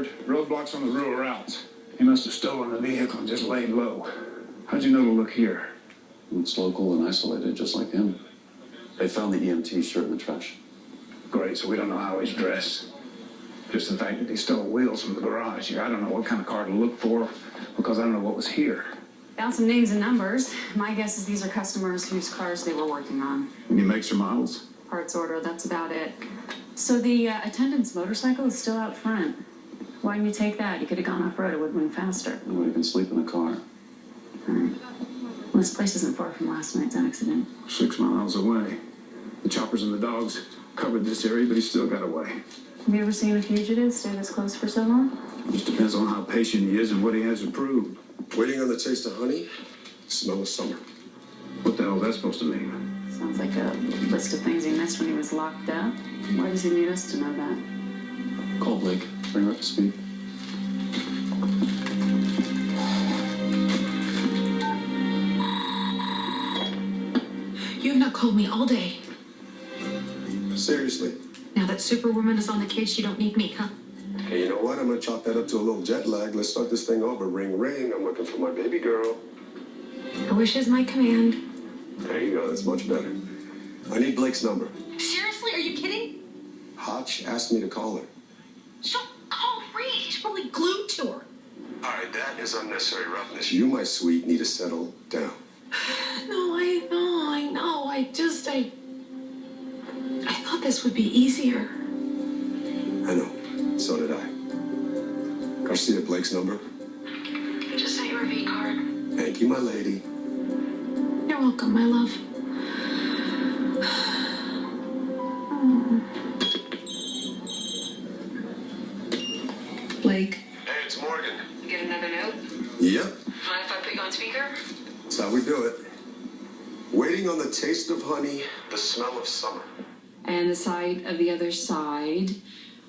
report. Roadblocks on the rural routes. He must have stolen the vehicle and just laid low. How'd you know to look here? It's local and isolated, just like him. They found the EMT shirt in the trash. Great, so we don't know how he's dressed. Just the fact that he stole wheels from the garage here. I don't know what kind of car to look for because I don't know what was here. Found some names and numbers. My guess is these are customers whose cars they were working on. Any makes or models? Parts order, that's about it. So the attendant's motorcycle is still out front. Why didn't you take that? You could have gone off-road, it would have been faster. Nobody can sleep in a car. All right. Well, this place isn't far from last night's accident. 6 miles away. The choppers and the dogs covered this area, but he still got away. Have you ever seen a fugitive stay this close for so long? Just depends on how patient he is and what he has to prove. Waiting on the taste of honey, smell of summer. What the hell is that supposed to mean? Sounds like a list of things he missed when he was locked up. Why does he need us to know that? Call Blake. Bring her up to speed. You have not called me all day. Seriously. Now that Superwoman is on the case, you don't need me, huh? Hey, you know what? I'm gonna chalk that up to a little jet lag. Let's start this thing over. Ring, ring. I'm looking for my baby girl. Her wish is my command. There you go. That's much better. I need Blake's number. Seriously? Are you kidding? Hotch asked me to call her. She'll call Reed. He's probably glued to her. All right, that is unnecessary roughness. You, my sweet, need to settle down. No, I know. I thought this would be easier. I know. So did I. Garcia, Blake's number. I just sent you a V card. Thank you, my lady. You're welcome, my love. Blake. Hey, it's Morgan. You get another note? Yep. Mind if I put you on speaker? That's how we do it. Waiting on the taste of honey, the smell of summer. And the sight of the other side.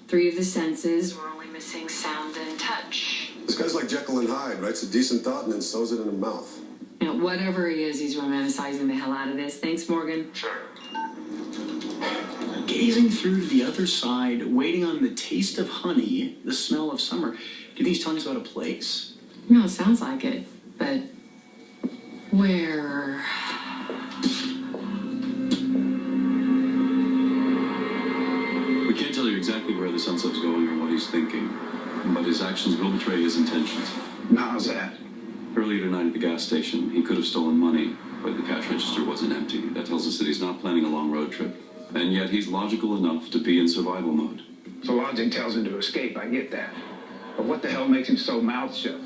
3 of the senses. We're only missing sound and touch. This guy's like Jekyll and Hyde, writes a decent thought and then sews it in the mouth. You know, whatever he is, he's romanticizing the hell out of this. Thanks, Morgan. Sure. Gazing through to the other side, waiting on the taste of honey, the smell of summer. Do you think he's telling us about a place? No, it sounds like it. But where? We can't tell you exactly where the sunset's going or what he's thinking, but his actions will betray his intentions. How's that? Earlier tonight at the gas station, he could have stolen money, but the cash register wasn't empty. That tells us that he's not planning a long road trip. And yet he's logical enough to be in survival mode. So logic tells him to escape, I get that. But what the hell makes him so mouth shut?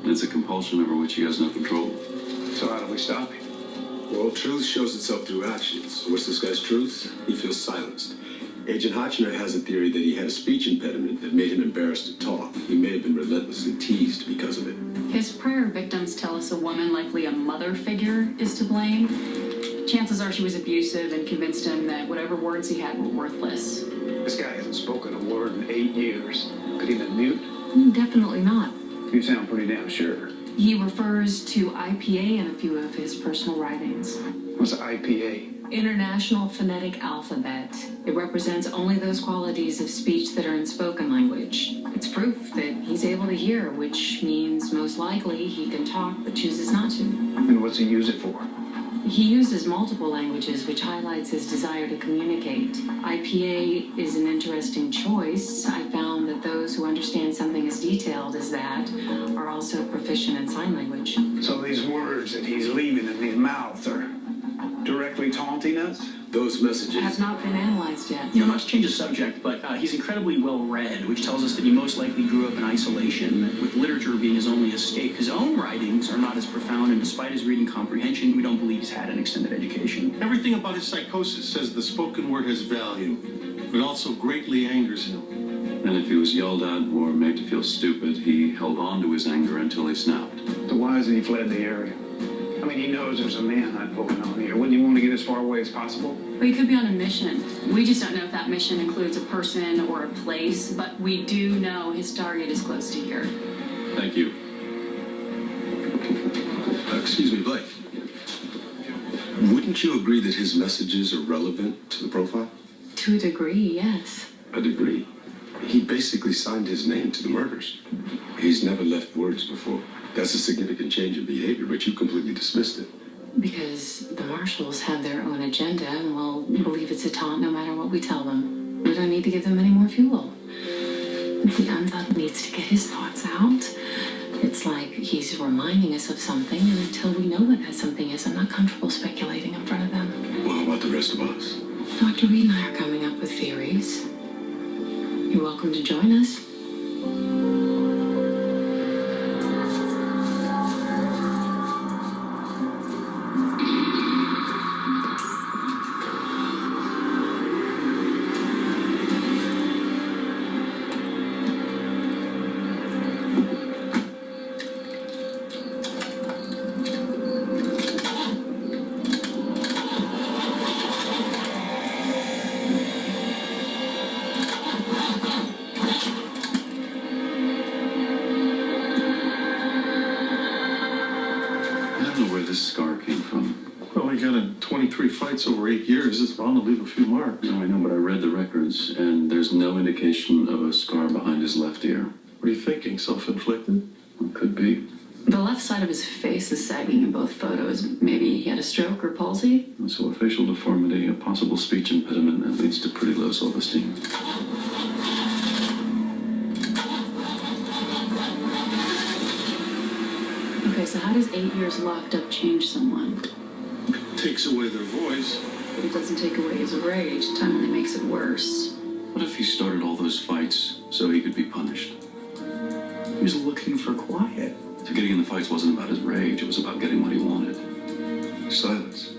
It's a compulsion over which he has no control. So how do we stop him? Well, truth shows itself through actions. What's this guy's truth? He feels silenced. Agent Hotchner has a theory that he had a speech impediment that made him embarrassed to talk. He may have been relentlessly teased because of it. His prior victims tell us a woman, likely a mother figure, is to blame. Chances are she was abusive and convinced him that whatever words he had were worthless. This guy hasn't spoken a word in 8 years. Could he have been mute? Definitely not. You sound pretty damn sure. He refers to IPA in a few of his personal writings. What's IPA? International Phonetic Alphabet. It represents only those qualities of speech that are in spoken language. It's proof that he's able to hear, which means most likely he can talk but chooses not to. And what's he use it for? He uses multiple languages, which highlights his desire to communicate. IPA is an interesting choice. I found that those who understand something as detailed as that are also proficient in sign language. So these words that he's leaving in his mouth are directly taunting us? Those messages. Have not been analyzed yet. You know, not to change the subject, but he's incredibly well read, which tells us that he most likely grew up in isolation, with literature being his only escape. His own writings are not as profound, and despite his reading comprehension, we don't believe he's had an extended education. Everything about his psychosis says the spoken word has value, but also greatly angers him. And if he was yelled at or made to feel stupid, he held on to his anger until he snapped. So why hasn't he fled the area? I mean, he knows there's a manhunt going on here. Wouldn't he want to get as far away as possible? Well, he could be on a mission. We just don't know if that mission includes a person or a place, but we do know his target is close to here. Thank you. Excuse me, Blake. Wouldn't you agree that his messages are relevant to the profile? To a degree, yes. A degree. He basically signed his name to the murders. He's never left words before. That's a significant change in behavior, but you completely dismissed it. Because the marshals have their own agenda and will believe it's a taunt no matter what we tell them. We don't need to give them any more fuel. The unthought needs to get his thoughts out. It's like he's reminding us of something, and until we know what that something is, I'm not comfortable speculating in front of them. Well, how about the rest of us? Dr. Reed and I are coming up with theories. You're welcome to join us. I don't know where this scar came from. Well, he got in 23 fights over 8 years. It's bound to leave a few marks. No, I know, but I read the records, and there's no indication of a scar behind his left ear. What are you thinking? Self-inflicted? It could be. The left side of his face is sagging in both photos. Maybe he had a stroke or palsy? So a facial deformity, a possible speech impediment that leads to pretty low self-esteem. Okay, so how does 8 years locked up change someone? Takes away their voice. But it doesn't take away his rage. Time only makes it worse. What if he started all those fights so he could be punished? He was looking for quiet. So getting in the fights wasn't about his rage, it was about getting what he wanted. Silence.